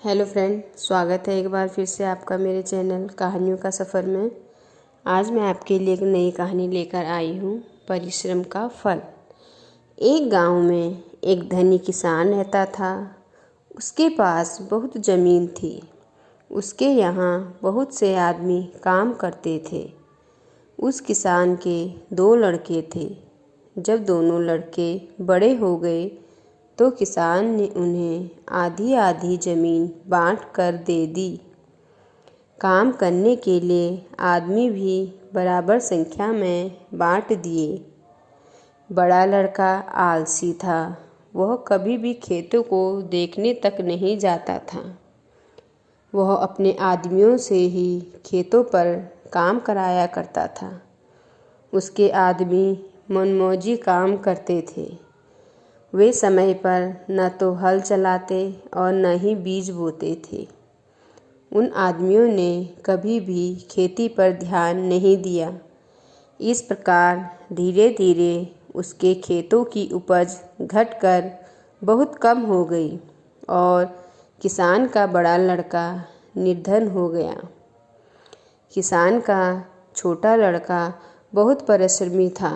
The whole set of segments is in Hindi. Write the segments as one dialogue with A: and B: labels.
A: हेलो फ्रेंड, स्वागत है एक बार फिर से आपका मेरे चैनल कहानियों का सफ़र में। आज मैं आपके लिए एक नई कहानी लेकर आई हूँ, परिश्रम का फल। एक गांव में एक धनी किसान रहता था। उसके पास बहुत ज़मीन थी। उसके यहाँ बहुत से आदमी काम करते थे। उस किसान के 2 लड़के थे। जब दोनों लड़के बड़े हो गए तो किसान ने उन्हें आधी आधी ज़मीन बांट कर दे दी। काम करने के लिए आदमी भी बराबर संख्या में बांट दिए। बड़ा लड़का आलसी था। वह कभी भी खेतों को देखने तक नहीं जाता था। वह अपने आदमियों से ही खेतों पर काम कराया करता था। उसके आदमी मनमौजी काम करते थे। वे समय पर न तो हल चलाते और न ही बीज बोते थे। उन आदमियों ने कभी भी खेती पर ध्यान नहीं दिया। इस प्रकार धीरे धीरे उसके खेतों की उपज घटकर बहुत कम हो गई और किसान का बड़ा लड़का निर्धन हो गया। किसान का छोटा लड़का बहुत परिश्रमी था।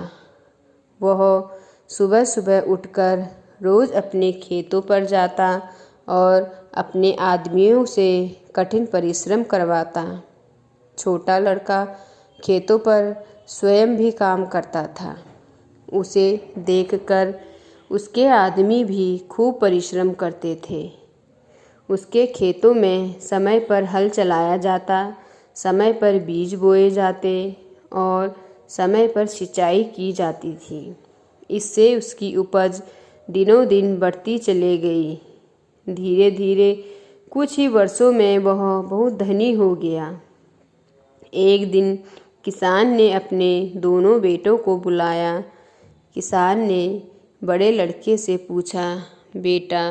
A: वह सुबह सुबह उठकर रोज़ अपने खेतों पर जाता और अपने आदमियों से कठिन परिश्रम करवाता। छोटा लड़का खेतों पर स्वयं भी काम करता था। उसे देखकर उसके आदमी भी खूब परिश्रम करते थे। उसके खेतों में समय पर हल चलाया जाता, समय पर बीज बोए जाते और समय पर सिंचाई की जाती थी। इससे उसकी उपज दिनों दिन बढ़ती चली गई। धीरे धीरे कुछ ही वर्षों में वह बहुत धनी हो गया। एक दिन किसान ने अपने दोनों बेटों को बुलाया। किसान ने बड़े लड़के से पूछा, बेटा,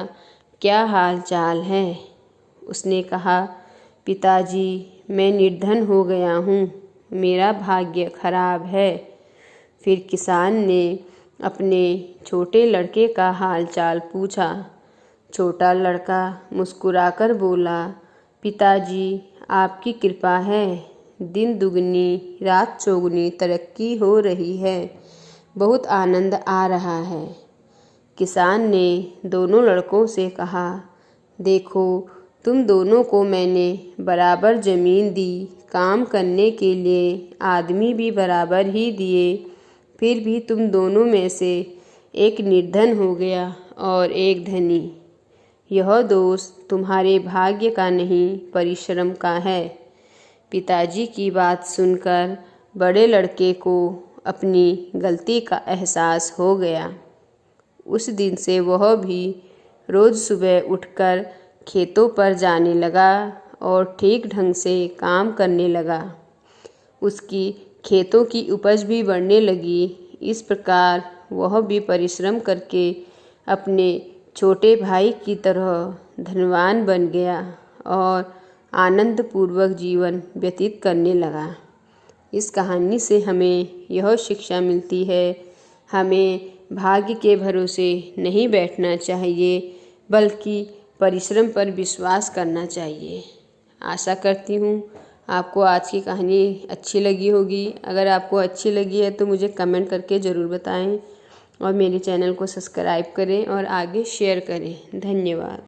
A: क्या हाल चाल है? उसने कहा, पिताजी, मैं निर्धन हो गया हूँ। मेरा भाग्य खराब है। फिर किसान ने अपने छोटे लड़के का हाल चाल पूछा। छोटा लड़का मुस्कुराकर बोला, पिताजी, आपकी कृपा है। दिन दुगनी रात चौगुनी तरक्की हो रही है। बहुत आनंद आ रहा है। किसान ने दोनों लड़कों से कहा, देखो, तुम दोनों को मैंने बराबर ज़मीन दी, काम करने के लिए आदमी भी बराबर ही दिए, फिर भी तुम दोनों में से एक निर्धन हो गया और एक धनी। यह दोष तुम्हारे भाग्य का नहीं, परिश्रम का है। पिताजी की बात सुनकर बड़े लड़के को अपनी गलती का एहसास हो गया। उस दिन से वह भी रोज़ सुबह उठकर खेतों पर जाने लगा और ठीक ढंग से काम करने लगा। उसकी खेतों की उपज भी बढ़ने लगी। इस प्रकार वह भी परिश्रम करके अपने छोटे भाई की तरह धनवान बन गया और आनंदपूर्वक जीवन व्यतीत करने लगा। इस कहानी से हमें यह शिक्षा मिलती है, हमें भाग्य के भरोसे नहीं बैठना चाहिए, बल्कि परिश्रम पर विश्वास करना चाहिए। आशा करती हूँ आपको आज की कहानी अच्छी लगी होगी। अगर आपको अच्छी लगी है तो मुझे कमेंट करके ज़रूर बताएं और मेरे चैनल को सब्सक्राइब करें और आगे शेयर करें। धन्यवाद।